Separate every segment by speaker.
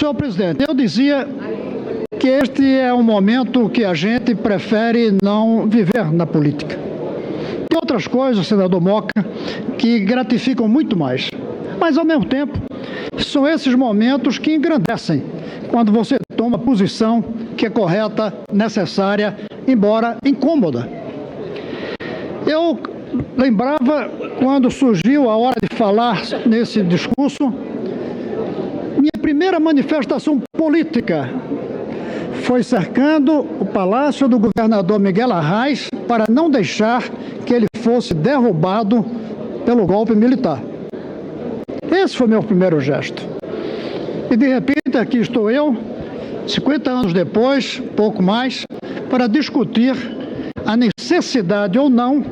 Speaker 1: Senhor presidente, eu dizia que este é um momento que a gente prefere não viver na política. Tem outras coisas, senador Moca, que gratificam muito mais. Mas, ao mesmo tempo, são esses momentos que engrandecem quando você toma a posição que é correta, necessária, embora incômoda. Eu lembrava, quando surgiu a hora de falar nesse discurso, minha primeira manifestação política foi cercando o palácio do governador Miguel Arraes para não deixar que ele fosse derrubado pelo golpe militar. Esse foi meu primeiro gesto. E, de repente, aqui estou eu, 50 anos depois, pouco mais, para discutir a necessidade ou não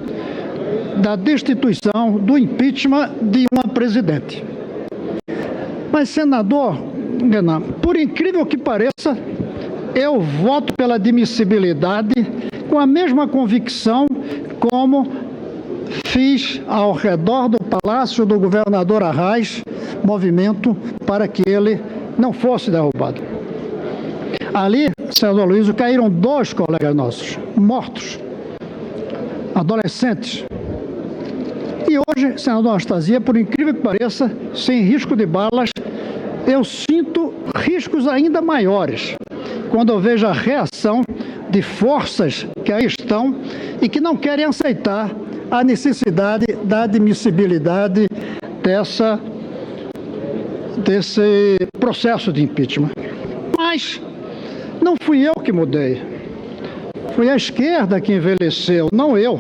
Speaker 1: da destituição, do impeachment de uma presidente. Mas, senador Renan, por incrível que pareça, eu voto pela admissibilidade com a mesma convicção como fiz ao redor do palácio do governador Arraes, movimento para que ele não fosse derrubado. Ali, senador Luísio, caíram 2 colegas nossos, mortos, adolescentes. E hoje, senador Anastasia, por incrível que pareça, sem risco de balas, eu sinto riscos ainda maiores quando eu vejo a reação de forças que aí estão e que não querem aceitar a necessidade da admissibilidade desse processo de impeachment. Mas não fui eu que mudei. Foi a esquerda que envelheceu, não eu.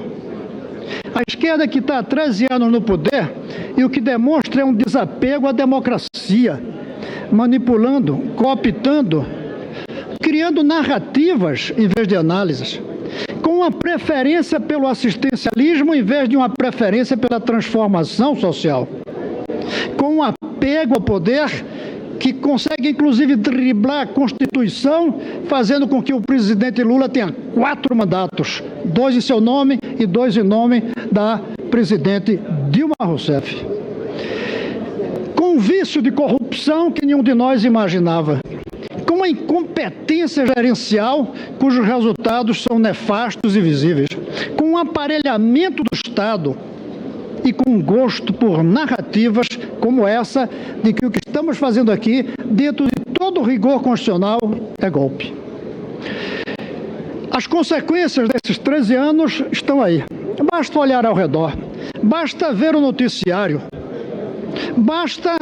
Speaker 1: A esquerda que está há 13 anos no poder e o que demonstra é um desapego à democracia, manipulando, cooptando, criando narrativas em vez de análises, com uma preferência pelo assistencialismo em vez de uma preferência pela transformação social, com um apego ao poder que consegue, inclusive, driblar a Constituição, fazendo com que o presidente Lula tenha 4 mandatos, 2 em seu nome e 2 em nome da presidente Dilma Rousseff. Com um vício de corrupção que nenhum de nós imaginava, com uma incompetência gerencial cujos resultados são nefastos e visíveis, com um aparelhamento do Estado e com um gosto por narrativas como essa de que o que estamos fazendo aqui, dentro de todo o rigor constitucional, é golpe. As consequências desses 13 anos estão aí. Basta olhar ao redor, basta ver o noticiário, basta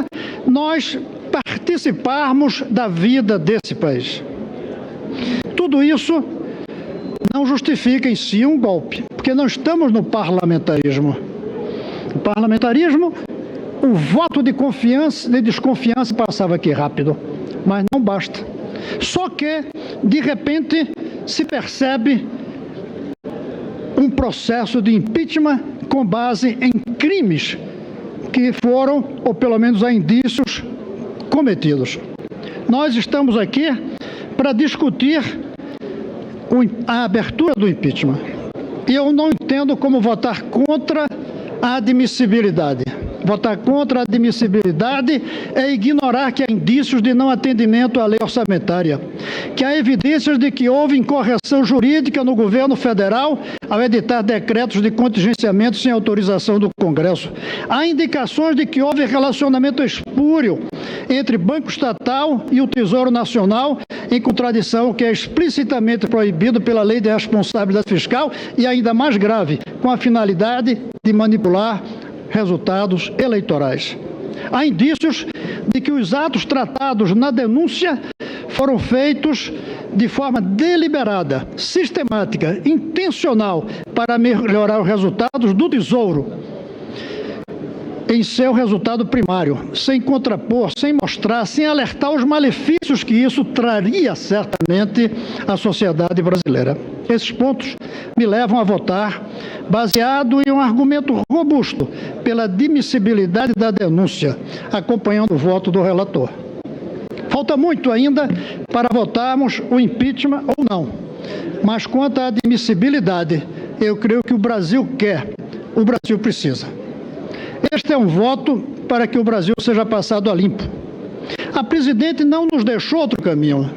Speaker 1: nós participarmos da vida desse país. Tudo isso não justifica em si um golpe, porque não estamos no parlamentarismo. No parlamentarismo, o voto de confiança, de desconfiança passava aqui rápido, mas não basta. Só que, de repente, se percebe um processo de impeachment com base em crimes que foram, ou pelo menos há indícios, cometidos. Nós estamos aqui para discutir a abertura do impeachment. E eu não entendo como votar contra a admissibilidade. Votar contra a admissibilidade é ignorar que há indícios de não atendimento à lei orçamentária, que há evidências de que houve incorreção jurídica no governo federal ao editar decretos de contingenciamento sem autorização do Congresso. Há indicações de que houve relacionamento espúrio entre Banco Estatal e o Tesouro Nacional, em contradição que é explicitamente proibido pela Lei de Responsabilidade Fiscal e, ainda mais grave, com a finalidade de manipular resultados eleitorais. Há indícios de que os atos tratados na denúncia foram feitos de forma deliberada, sistemática, intencional, para melhorar os resultados do Tesouro em seu resultado primário, sem contrapor, sem mostrar, sem alertar os malefícios que isso traria certamente à sociedade brasileira. Esses pontos me levam a votar baseado em um argumento robusto pela admissibilidade da denúncia, acompanhando o voto do relator. Falta muito ainda para votarmos o impeachment ou não, mas quanto à admissibilidade, eu creio que o Brasil quer, o Brasil precisa. Este é um voto para que o Brasil seja passado a limpo. A presidente não nos deixou outro caminho.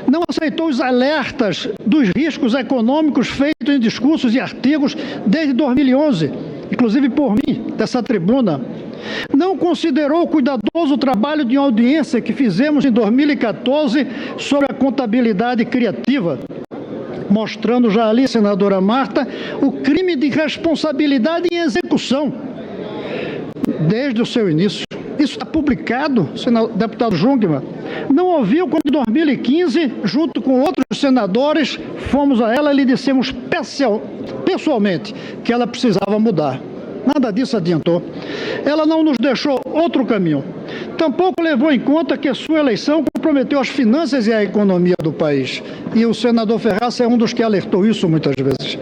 Speaker 1: Não aceitou os alertas dos riscos econômicos feitos em discursos e artigos desde 2011, inclusive por mim, dessa tribuna. Não considerou o cuidadoso trabalho de audiência que fizemos em 2014 sobre a contabilidade criativa, mostrando já ali, senadora Marta, o crime de responsabilidade em execução desde o seu início. Isso está publicado, deputado Jungmann. Não ouviu quando, em 2015, junto com outros senadores, fomos a ela e lhe dissemos pessoalmente que ela precisava mudar. Nada disso adiantou. Ela não nos deixou outro caminho. Tampouco levou em conta que a sua eleição comprometeu as finanças e a economia do país. E o senador Ferraz é um dos que alertou isso muitas vezes.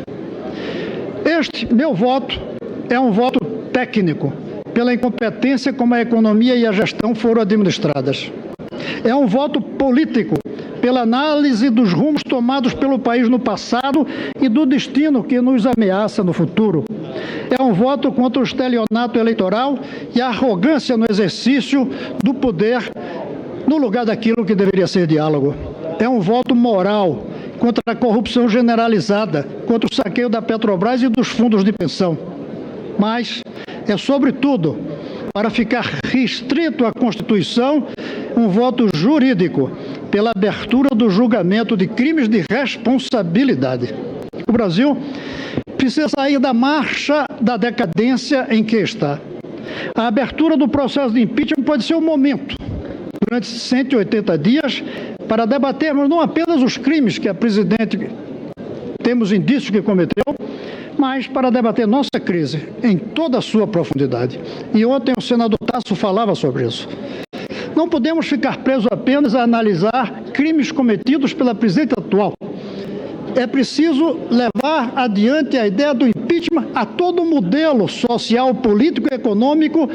Speaker 1: Este meu voto é um voto técnico, pela incompetência como a economia e a gestão foram administradas. É um voto político, pela análise dos rumos tomados pelo país no passado e do destino que nos ameaça no futuro. É um voto contra o estelionato eleitoral e a arrogância no exercício do poder no lugar daquilo que deveria ser diálogo. É um voto moral contra a corrupção generalizada, contra o saqueio da Petrobras e dos fundos de pensão. Mas é, sobretudo, para ficar restrito à Constituição, um voto jurídico pela abertura do julgamento de crimes de responsabilidade. O Brasil precisa sair da marcha da decadência em que está. A abertura do processo de impeachment pode ser o momento, durante 180 dias, para debatermos não apenas os crimes que a presidente temos indícios que cometeu, mas para debater nossa crise em toda a sua profundidade. E ontem o senador Tasso falava sobre isso. Não podemos ficar presos apenas a analisar crimes cometidos pela presidente atual. É preciso levar adiante a ideia do impeachment a todo o modelo social, político e econômico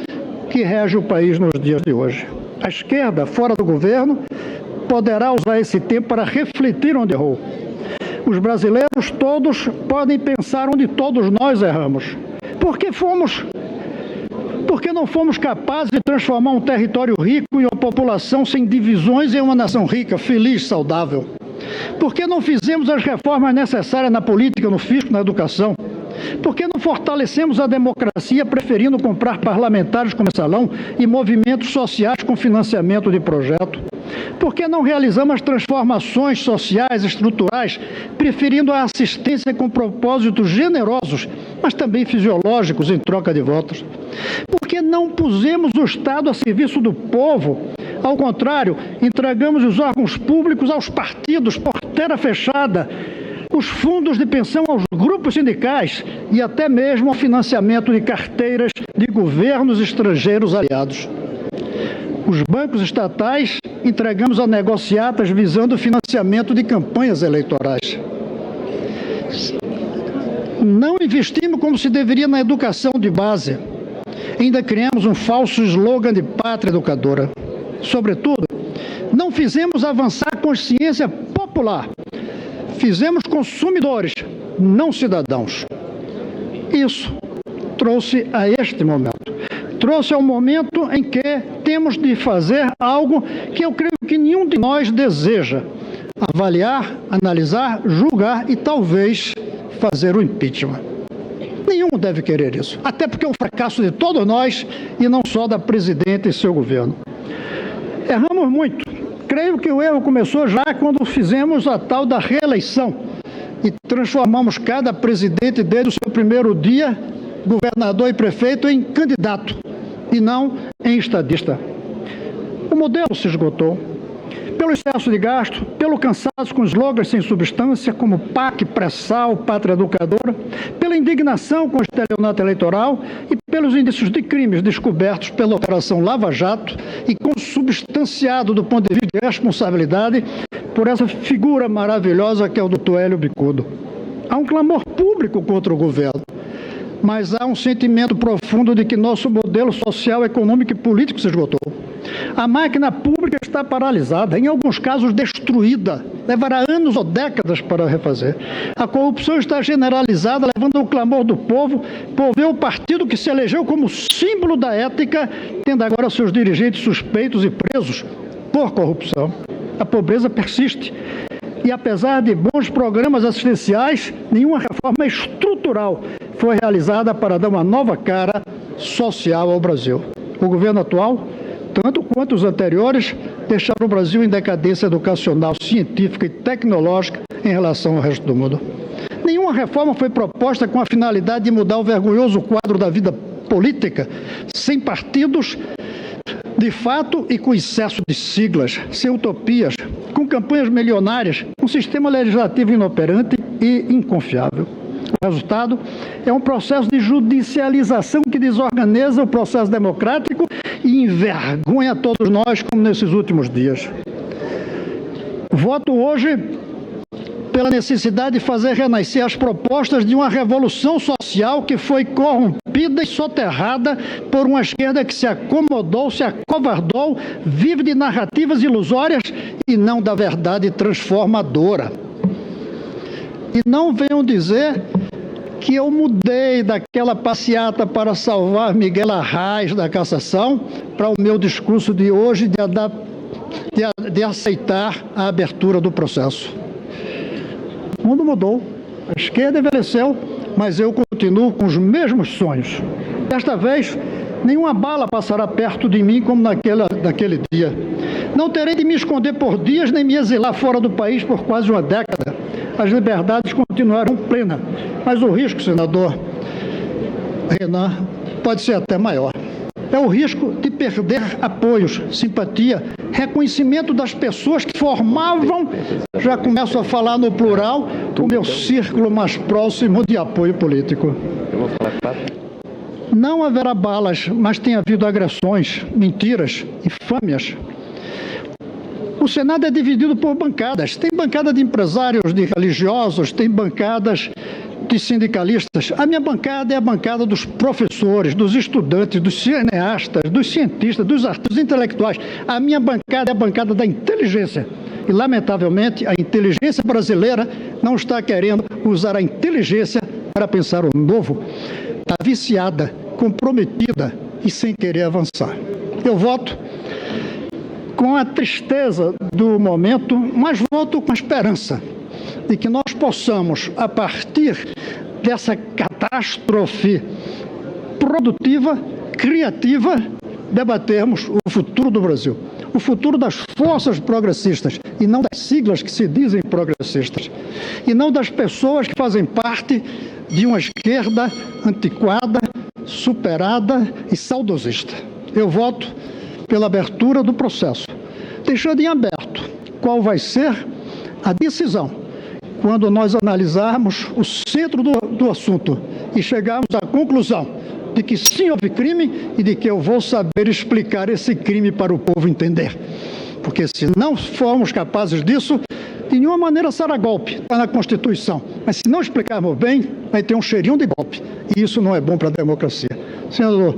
Speaker 1: que rege o país nos dias de hoje. A esquerda, fora do governo, poderá usar esse tempo para refletir onde errou. Os brasileiros todos podem pensar onde todos nós erramos. Porque não fomos capazes de transformar um território rico em uma população sem divisões em uma nação rica, feliz, saudável. Porque não fizemos as reformas necessárias na política, no fisco, na educação. Porque não fortalecemos a democracia preferindo comprar parlamentares com mensalão e movimentos sociais com financiamento de projeto. Porque não realizamos as transformações sociais estruturais, preferindo a assistência com propósitos generosos, mas também fisiológicos em troca de votos. Porque não pusemos o Estado a serviço do povo. Ao contrário, entregamos os órgãos públicos aos partidos, porteira fechada, os fundos de pensão aos grupos sindicais e até mesmo ao financiamento de carteiras de governos estrangeiros aliados. Os bancos estatais entregamos a negociatas visando o financiamento de campanhas eleitorais. Não investimos como se deveria na educação de base. Ainda criamos um falso slogan de pátria educadora. Sobretudo, não fizemos avançar a consciência popular. Fizemos consumidores, não cidadãos. Isso trouxe a este momento. Trouxe ao momento em que temos de fazer algo que eu creio que nenhum de nós deseja: avaliar, analisar, julgar e talvez fazer o impeachment. Nenhum deve querer isso, até porque é um fracasso de todos nós e não só da presidente e seu governo. Erramos muito. Creio que o erro começou já quando fizemos a tal da reeleição e transformamos cada presidente desde o seu primeiro dia, governador e prefeito, em candidato e não em estadista. O modelo se esgotou. Pelo excesso de gasto, pelo cansaço com slogans sem substância, como PAC, pré-sal, pátria educadora, pela indignação com o estelionato eleitoral e pelos indícios de crimes descobertos pela Operação Lava Jato e consubstanciado do ponto de vista de responsabilidade por essa figura maravilhosa que é o doutor Hélio Bicudo. Há um clamor público contra o governo, mas há um sentimento profundo de que nosso modelo social, econômico e político se esgotou. A máquina pública está paralisada, em alguns casos destruída. Levará anos ou décadas para refazer. A corrupção está generalizada, levando ao clamor do povo por ver o partido que se elegeu como símbolo da ética, tendo agora seus dirigentes suspeitos e presos por corrupção. A pobreza persiste. E apesar de bons programas assistenciais, nenhuma reforma estrutural foi realizada para dar uma nova cara social ao Brasil. O governo atual, tanto quanto os anteriores, deixaram o Brasil em decadência educacional, científica e tecnológica em relação ao resto do mundo. Nenhuma reforma foi proposta com a finalidade de mudar o vergonhoso quadro da vida política, sem partidos de fato e com excesso de siglas, sem utopias, com campanhas milionárias, um sistema legislativo inoperante e inconfiável. O resultado é um processo de judicialização que desorganiza o processo democrático e envergonha todos nós, como nesses últimos dias. Voto hoje pela necessidade de fazer renascer as propostas de uma revolução social que foi corrompida e soterrada por uma esquerda que se acomodou, se acovardou, vive de narrativas ilusórias e não da verdade transformadora. E não venham dizer que eu mudei daquela passeata para salvar Miguel Arraes da cassação para o meu discurso de hoje de aceitar a abertura do processo. O mundo mudou, a esquerda envelheceu, mas eu continuo com os mesmos sonhos. Desta vez, nenhuma bala passará perto de mim como naquele dia. Não terei de me esconder por dias, nem me exilar fora do país por quase uma década. As liberdades continuarão plenas, mas o risco, senador Renan, pode ser até maior. É o risco de perder apoios, simpatia, reconhecimento das pessoas que formavam, já começo a falar no plural, o meu círculo mais próximo de apoio político. Não haverá balas, mas tem havido agressões, mentiras, infâmias. O Senado é dividido por bancadas. Tem bancada de empresários, de religiosos, tem bancadas de sindicalistas. A minha bancada é a bancada dos professores, dos estudantes, dos cineastas, dos cientistas, dos artistas intelectuais. A minha bancada é a bancada da inteligência. E, lamentavelmente, a inteligência brasileira não está querendo usar a inteligência para pensar o novo. Está viciada, comprometida e sem querer avançar. Eu voto com a tristeza do momento, mas voto com a esperança de que nós possamos, a partir dessa catástrofe produtiva, criativa, debatermos o futuro do Brasil, o futuro das forças progressistas, e não das siglas que se dizem progressistas, e não das pessoas que fazem parte de uma esquerda antiquada, superada e saudosista. Eu voto pela abertura do processo, deixando em aberto qual vai ser a decisão quando nós analisarmos o centro do assunto e chegarmos à conclusão de que sim, houve crime e de que eu vou saber explicar esse crime para o povo entender. Porque se não formos capazes disso, de nenhuma maneira será golpe, está na Constituição. Mas se não explicarmos bem, vai ter um cheirinho de golpe. E isso não é bom para a democracia. Senador,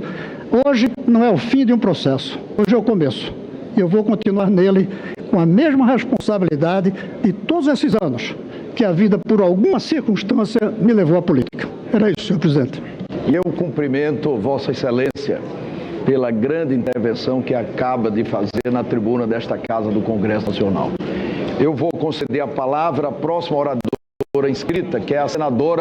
Speaker 1: hoje não é o fim de um processo, hoje é o começo. E eu vou continuar nele com a mesma responsabilidade de todos esses anos que a vida, por alguma circunstância, me levou à política. Era isso, senhor presidente.
Speaker 2: E eu cumprimento Vossa Excelência pela grande intervenção que acaba de fazer na tribuna desta Casa do Congresso Nacional. Eu vou conceder a palavra à próxima oradora inscrita, que é a senadora